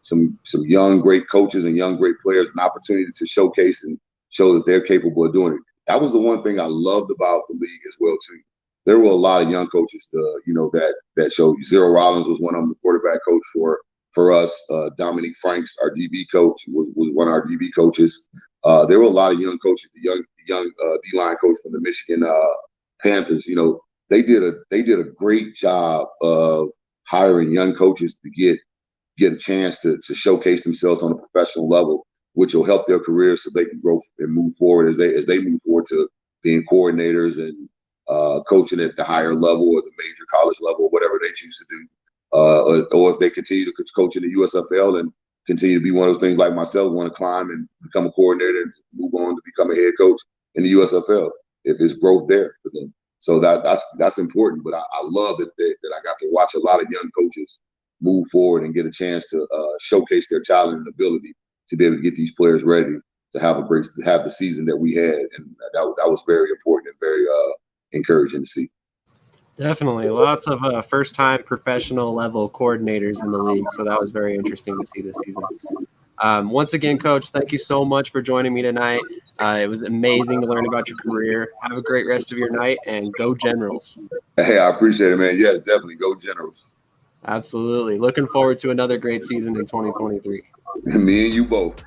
some young great coaches and young great players an opportunity to showcase and show that they're capable of doing it. That was the one thing I loved about the league as well too. There were a lot of young coaches, that showed. Zero Rollins was one of them, the quarterback coach for us. Dominique Franks, our DB coach, was one of our DB coaches. There were a lot of young coaches. The young D-line coach from the Michigan Panthers. They did a great job of hiring young coaches to get a chance to showcase themselves on a professional level, which will help their careers so they can grow and move forward as they move forward to being coordinators and coaching at the higher level or the major college level, whatever they choose to do. Or if they continue to coach in the USFL and continue to be one of those things like myself, want to climb and become a coordinator and move on to become a head coach in the USFL, if there's growth there for them. So that's important. But I love that I got to watch a lot of young coaches move forward and get a chance to showcase their talent and ability to be able to get these players ready to have the season that we had, and that was very important and very encouraging to see. Definitely, lots of first-time professional level coordinators in the league, so that was very interesting to see this season. Once again, Coach, thank you so much for joining me tonight. It was amazing to learn about your career. Have a great rest of your night, and go Generals. Hey, I appreciate it, man. Yes, definitely. Go Generals. Absolutely. Looking forward to another great season in 2023. Me and you both.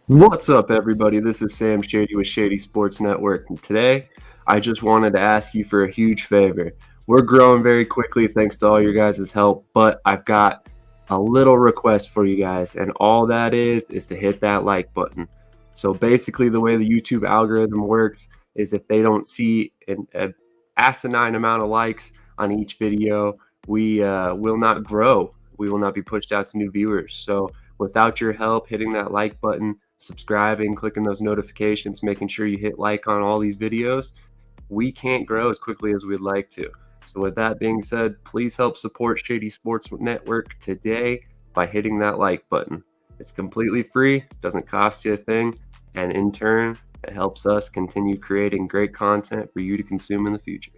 What's up, everybody? This is Sam Shady with Shady Sports Network, and today I just wanted to ask you for a huge favor. We're growing very quickly thanks to all your guys' help, but I've got a little request for you guys, and all that is to hit that like button. So basically the way the YouTube algorithm works is if they don't see an asinine amount of likes on each video, we will not grow. We will not be pushed out to new viewers. So without your help hitting that like button, subscribing, clicking those notifications, making sure you hit like on all these videos, we can't grow as quickly as we'd like to. So with that being said, please help support Shady Sports Network today by hitting that like button. It's completely free, doesn't cost you a thing, and in turn, it helps us continue creating great content for you to consume in the future.